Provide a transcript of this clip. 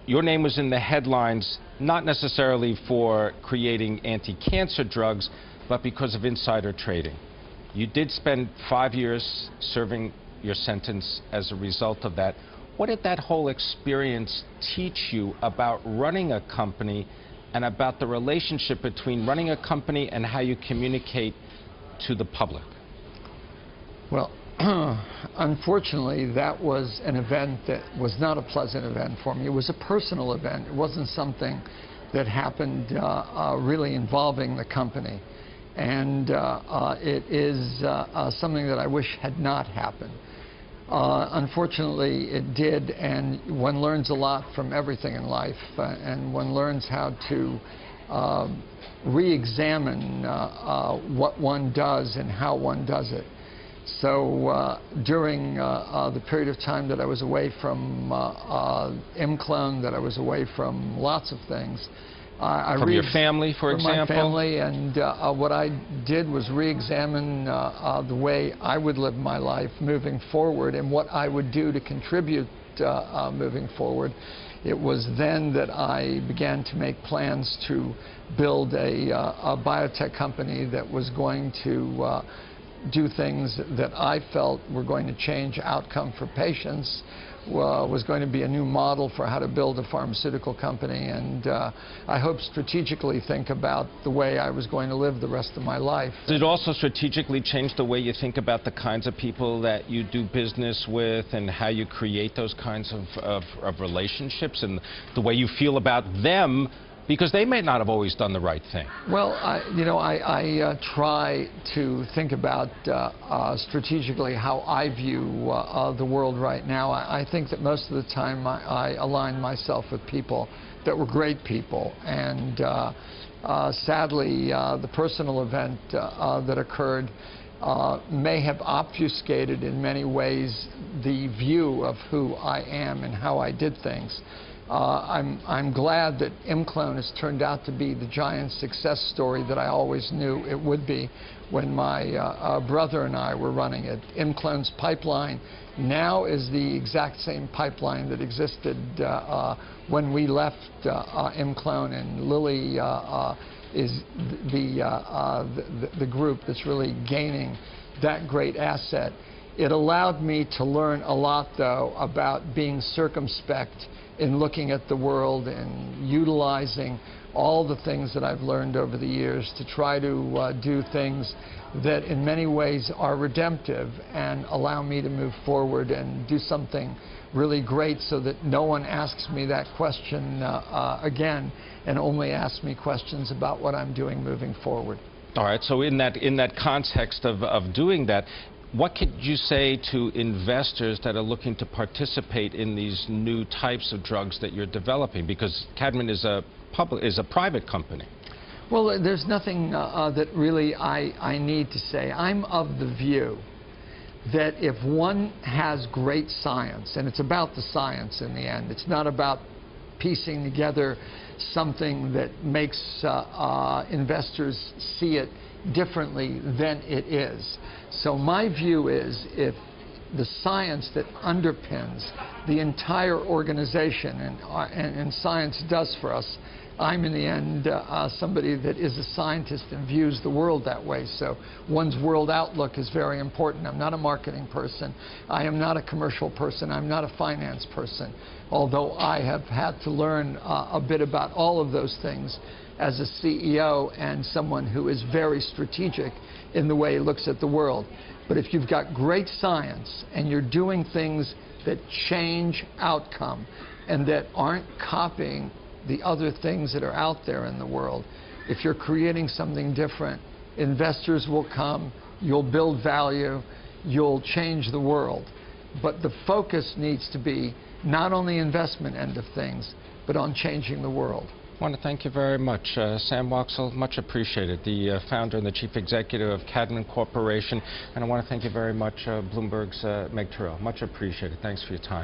your name was in the headlines, not necessarily for creating anti-cancer drugs, but because of insider trading. You did spend 5 years serving your sentence as a result of that. What did that whole experience teach you about running a company and about the relationship between running a company and how you communicate to the public? Well, unfortunately, that was an event that was not a pleasant event for me. It was a personal event. It wasn't something that happened really involving the company. And it is something that I wish had not happened. Unfortunately, it did, and one learns a lot from everything in life, and one learns how to re-examine what one does and how one does it. So during the period of time that I was away from Imclone, that I was away from lots of things, from your family, for example? From my family, and what I did was re-examine the way I would live my life moving forward and what I would do to contribute moving forward. It was then that I began to make plans to build a biotech company that was going to do things that I felt were going to change outcome for patients, was going to be a new model for how to build a pharmaceutical company, and I hope strategically think about the way I was going to live the rest of my life. Did it also strategically change the way you think about the kinds of people that you do business with and how you create those kinds of relationships and the way you feel about them? Because they may not have always done the right thing. Well, I try to think about strategically how I view the world right now. I think that most of the time I align myself with people that were great people. And sadly, the personal event that occurred may have obfuscated in many ways the view of who I am and how I did things. I'm glad that Imclone has turned out to be the giant success story that I always knew it would be when my brother and I were running it. Imclone's pipeline now is the exact same pipeline that existed when we left Imclone, and Lilly is the group that's really gaining that great asset. It allowed me to learn a lot, though, about being circumspect in looking at the world and utilizing all the things that I've learned over the years to try to do things that in many ways are redemptive and allow me to move forward and do something really great, so that no one asks me that question again and only asks me questions about what I'm doing moving forward. All right, so in that context of doing that, what could you say to investors that are looking to participate in these new types of drugs that you're developing? Because Kadmon is a private company. Well, there's nothing that really I need to say. I'm of the view that if one has great science, and it's about the science in the end, it's not about piecing together something that makes investors see it differently than it is. So my view is, if the science that underpins the entire organization, and science does for us, I'm in the end somebody that is a scientist and views the world that way. So one's world outlook is very important. I'm not a marketing person. I am not a commercial person. I'm not a finance person. Although I have had to learn a bit about all of those things as a CEO and someone who is very strategic in the way he looks at the world. But if you've got great science and you're doing things that change outcome and that aren't copying the other things that are out there in the world, if you're creating something different, investors will come, you'll build value, you'll change the world. But the focus needs to be not on the investment end of things, but on changing the world. I want to thank you very much. Sam Waksal, much appreciated, the founder and the chief executive of Kadmon Corporation. And I want to thank you very much, Bloomberg's Meg Tirrell. Much appreciated. Thanks for your time.